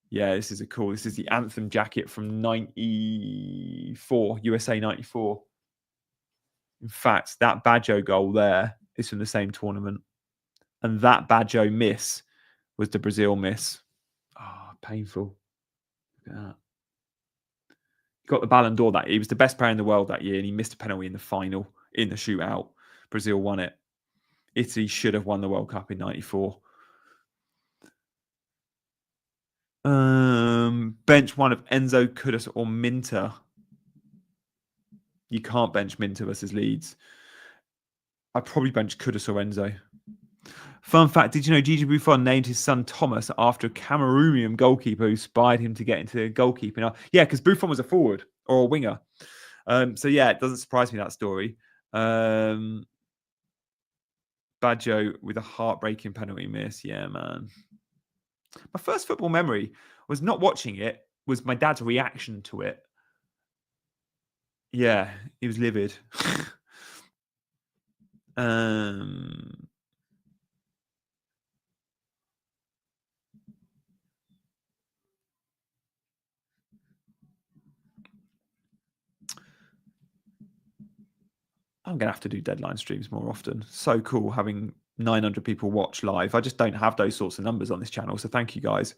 Yeah, this is this is the Anthem jacket from 94, USA 94. In fact, that Baggio goal there is from the same tournament. And that Baggio miss was the Brazil miss. Oh, painful. Look at that. Got the Ballon d'Or that year. He was the best player in the world that year, and he missed a penalty in the final in the shootout. Brazil won it. Italy should have won the World Cup in 94. Bench one of Enzo, Kudus, or Minter. You can't bench Minter versus Leeds. I'd probably bench Kudus or Enzo. Fun fact, did you know Gigi Buffon named his son Thomas after a Cameroonian goalkeeper who inspired him to get into goalkeeping? Yeah, because Buffon was a forward or a winger. So yeah, it doesn't surprise me, that story. Baggio with a heartbreaking penalty miss. Yeah, man. My first football memory was not watching it, was my dad's reaction to it. Yeah, he was livid. I'm going to have to do deadline streams more often. So cool having 900 people watch live. I just don't have those sorts of numbers on this channel. So thank you guys.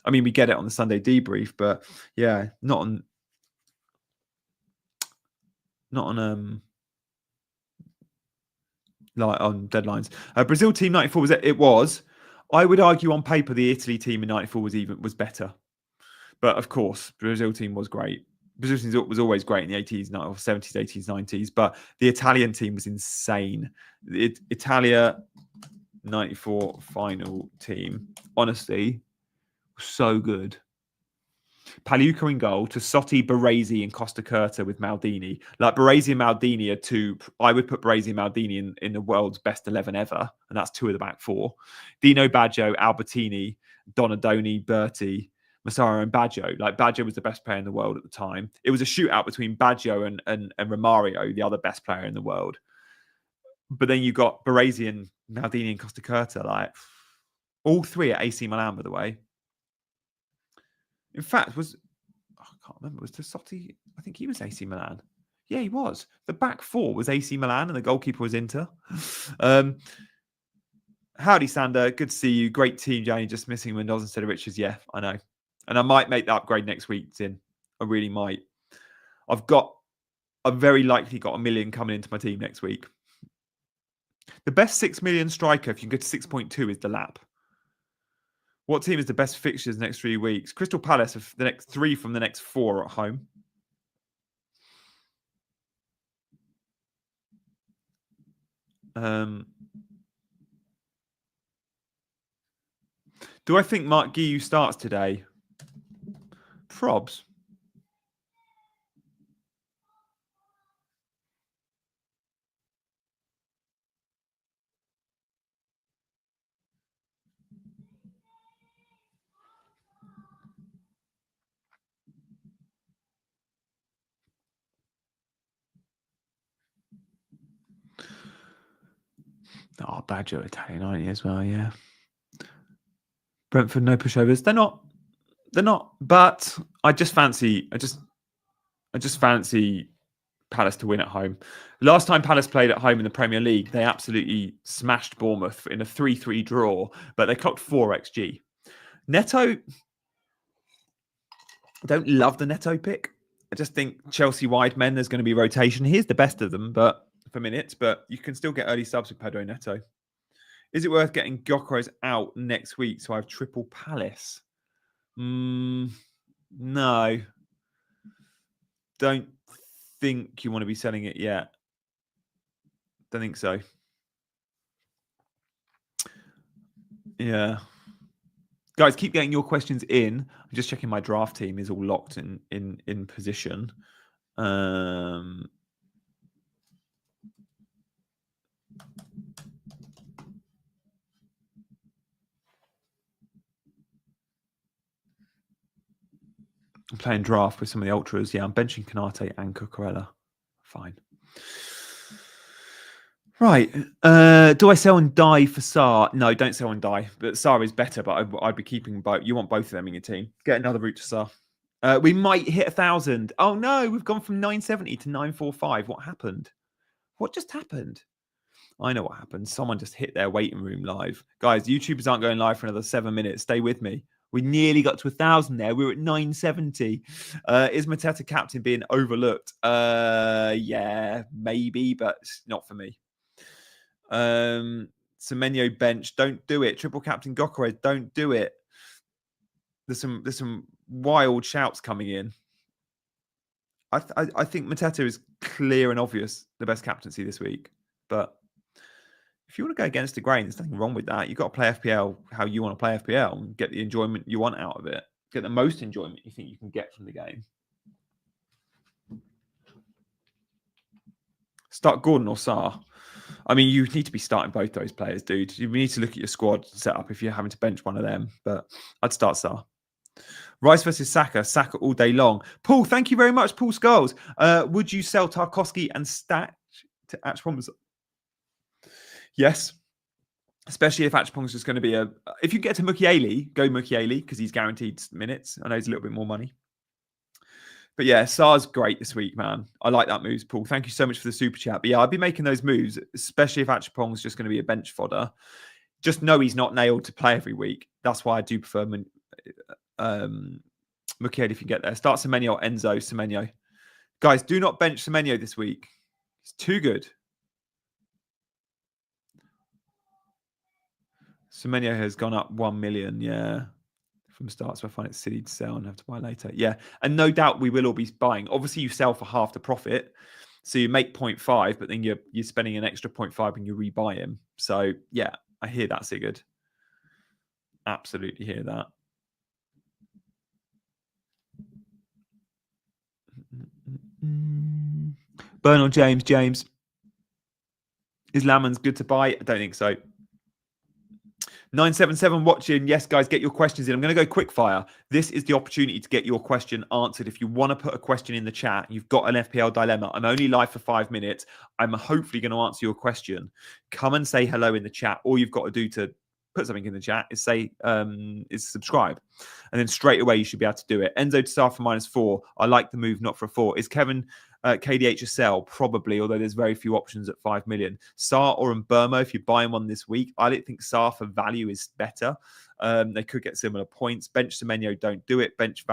I mean, we get it on the Sunday debrief, but yeah, not on like on deadlines. Brazil team 94 was. I would argue on paper the Italy team in 94 was better. But of course, Brazil team was great. Brazil team was always great in the 80s, 70s, 80s, 90s. But the Italian team was insane. The Italia 94 final team, honestly, was so good. Pagliuca in goal, Tassotti, Baresi, and Costa Curta with Maldini. Like Baresi and Maldini are two. I would put Baresi and Maldini in the world's best 11 ever, and that's two of the back four. Dino Baggio, Albertini, Donadoni, Berti, Massaro, and Baggio. Like Baggio was the best player in the world at the time. It was a shootout between Baggio and Romario, the other best player in the world. But then you got Baresi and Maldini and Costa Curta, like all three at AC Milan, by the way. In fact, I can't remember. Was Tassotti? I think he was AC Milan. Yeah, he was. The back four was AC Milan and the goalkeeper was Inter. Howdy, Sander. Good to see you. Great team, Johnny. Just missing Mendoza instead of Richards. Yeah, I know. And I might make that upgrade next week, Zin. I really might. I've very likely got 1 million coming into my team next week. The best 6 million striker, if you can get to 6.2, is Delap. What team is the best fixtures next 3 weeks? Crystal Palace, the next 3 from the next 4 at home. Do I think Mark Guiu starts today? Probs. Oh, Badger Italian, aren't you, as well? Yeah. Brentford, no pushovers. They're not. But I just fancy Palace to win at home. Last time Palace played at home in the Premier League, they absolutely smashed Bournemouth in a 3-3 draw, but they clocked 4 XG. Neto, I don't love the Neto pick. I just think Chelsea wide men, there's going to be rotation. He's the best of them, but for minutes, but you can still get early subs with Pedro Neto. Is it worth getting Gyökeres out next week so I have triple Palace? No. Don't think you want to be selling it yet. Don't think so. Yeah. Guys, keep getting your questions in. I'm just checking my draft team is all locked in position. I'm playing draft with some of the ultras. Yeah, I'm benching Canate and Cucurella. Fine. Right. Do I sell and die for Sarr? No, don't sell and die. But Sarr is better, but I'd be keeping both. You want both of them in your team. Get another route to Sarr. We might hit 1,000. Oh, no. We've gone from 970 to 945. What happened? What just happened? I know what happened. Someone just hit their waiting room live. Guys, YouTubers aren't going live for another 7 minutes. Stay with me. We nearly got to 1,000 there. We were at 970. Is Mateta captain being overlooked? Yeah, maybe, but not for me. Semenyo bench, don't do it. Triple captain Gyökeres, don't do it. There's some wild shouts coming in. I think Mateta is clear and obvious the best captaincy this week, but if you want to go against the grain, there's nothing wrong with that. You've got to play FPL how you want to play FPL and get the enjoyment you want out of it. Get the most enjoyment you think you can get from the game. Start Gordon or Sarr. I mean, you need to be starting both those players, dude. You need to look at your squad setup if you're having to bench one of them. But I'd start Sarr. Rice versus Saka. Saka all day long. Paul, thank you very much, Paul Skulls. Would you sell Tarkowski and Stat to Achpong? Yes. Especially if Achpong's just going to be a... If you get to Mukiele, go Mukiele because he's guaranteed minutes. I know he's a little bit more money. But yeah, Sar's great this week, man. I like that moves, Paul. Thank you so much for the super chat. But yeah, I'd be making those moves, especially if Achpong's just going to be a bench fodder. Just know he's not nailed to play every week. That's why I do prefer Mukiele if you get there. Start Semenyo or Enzo Semenyo. Guys, do not bench Semenyo this week. It's too good. Semenyo has gone up 1 million, yeah. From start, so I find it silly to sell and have to buy later. Yeah, and no doubt we will all be buying. Obviously, you sell for half the profit, so you make 0.5, but then you're spending an extra 0.5 and you rebuy him. So yeah, I hear that, Sigurd. Absolutely hear that. Bernal James. Is Lamans good to buy? I don't think so. 977 watching. Yes, guys, get your questions in. I'm going to go quickfire. This is the opportunity to get your question answered. If you want to put a question in the chat, you've got an FPL dilemma. I'm only live for 5 minutes. I'm hopefully going to answer your question. Come and say hello in the chat. All you've got to do to put something in the chat is say, is subscribe. And then straight away, you should be able to do it. Enzo to start for -4. I like the move, not for a 4. Is Kevin KDHSL, probably, although there's very few options at 5 million. Saar or Mbermo, if you're buying one this week, I don't think Saar for value is better. They could get similar points. Bench Semenyo, don't do it. Bench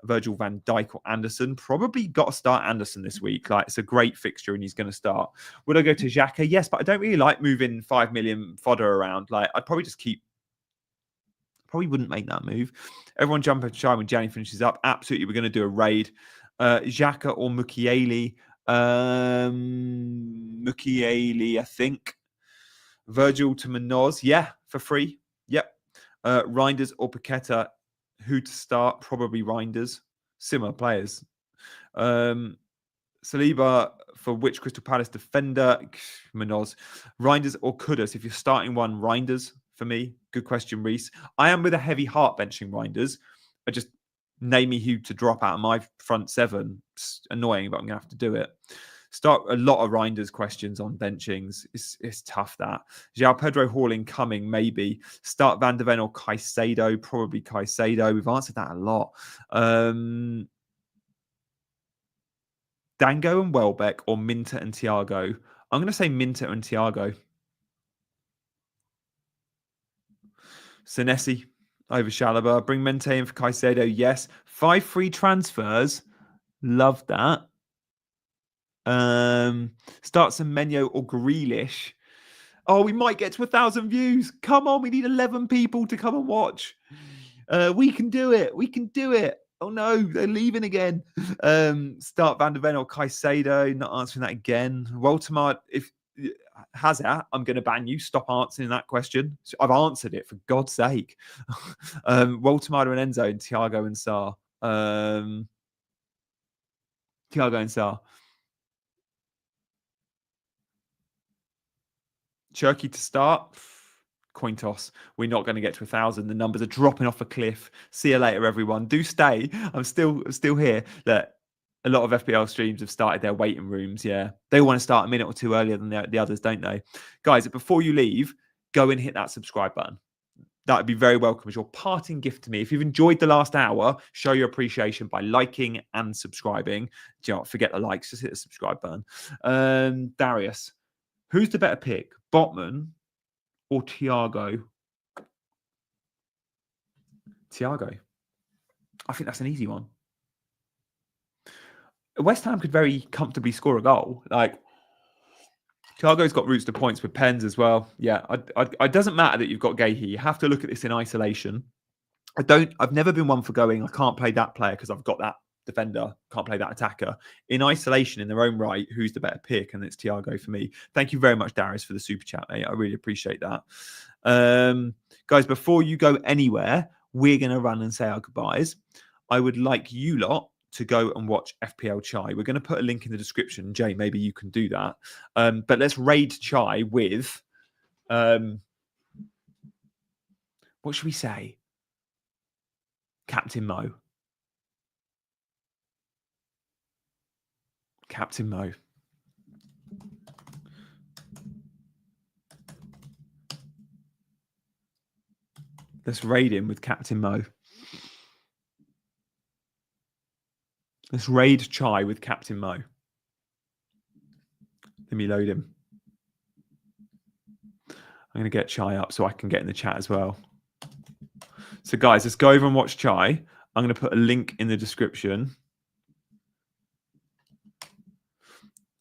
Virgil van Dijk or Anderson. Probably got to start Anderson this week. Like, it's a great fixture and he's going to start. Would I go to Xhaka? Yes, but I don't really like moving 5 million fodder around. Like, I'd probably just probably wouldn't make that move. Everyone jump and shine when Gianni finishes up. Absolutely, we're going to do a raid. Xhaka or Mukiele. Mukiele, I think. Virgil to Manoz. Yeah, for free. Yep. Reinders or Paqueta. Who to start? Probably Reinders. Similar players. Saliba for which Crystal Palace defender? Manoz. Reinders or Kudus? If you're starting one, Reinders for me. Good question, Reese. I am with a heavy heart benching Reinders. I just name me who to drop out of my front seven. It's annoying, but I'm going to have to do it. Start a lot of Reinders questions on benchings. It's tough, that. João Pedro Hauling coming, maybe. Start Van de Ven or Caicedo. Probably Caicedo. We've answered that a lot. Dango and Welbeck or Minter and Thiago? I'm going to say Minter and Thiago. Senesi over Chalobah. Bring Mente in for Caicedo. Yes. 5 free transfers. Love that. Start Semenyo or Grealish. Oh, we might get to 1,000 views. Come on, we need 11 people to come and watch. We can do it. We can do it. Oh no, they're leaving again. Start Van de Ven or Caicedo. Not answering that again. Waltemar, if Hazard, I'm going to ban you. Stop answering that question. I've answered it, for God's sake. Waltemar and Enzo and Thiago and Saar. Thiago and Saar. Cherky to start. Coin toss. We're not going to get to 1,000. The numbers are dropping off a cliff. See you later, everyone. Do stay. I'm still here. Look, a lot of FPL streams have started their waiting rooms. Yeah, they want to start a minute or two earlier than the others, don't they? Guys, before you leave, go and hit that subscribe button. That would be very welcome as your parting gift to me. If you've enjoyed the last hour, show your appreciation by liking and subscribing. Do you know what? Forget the likes. Just hit the subscribe button. Darius, who's the better pick? Botman or Thiago? Thiago. I think that's an easy one. West Ham could very comfortably score a goal. Like, Thiago's got routes to points with pens as well. Yeah, it doesn't matter that you've got Gahey. You have to look at this in isolation. I've never been one for going, I can't play that player because I've got that defender, can't play that attacker. In isolation, in their own right, who's the better pick? And it's Thiago for me. Thank you very much, Darius, for the super chat, mate. I really appreciate that. Guys, before you go anywhere, we're going to run and say our goodbyes. I would like you lot to go and watch FPL Chai. We're going to put a link in the description. Jay, maybe you can do that. But let's raid Chai with, what should we say? Captain Mo. Captain Mo. Let's raid him with Captain Mo. Let's raid Chai with Captain Mo. Let me load him. I'm going to get Chai up so I can get in the chat as well. So guys, let's go over and watch Chai. I'm going to put a link in the description.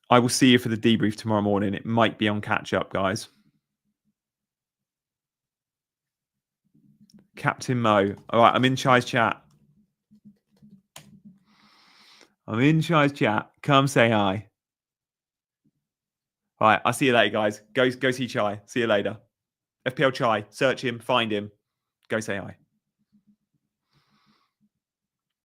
I will see you for the debrief tomorrow morning. It might be on catch up, guys. Captain Mo. All right, I'm in Chai's chat. I'm in Chai's chat. Come say hi. All right, I'll see you later, guys. Go see Chai. See you later. FPL Chai. Search him. Find him. Go say hi.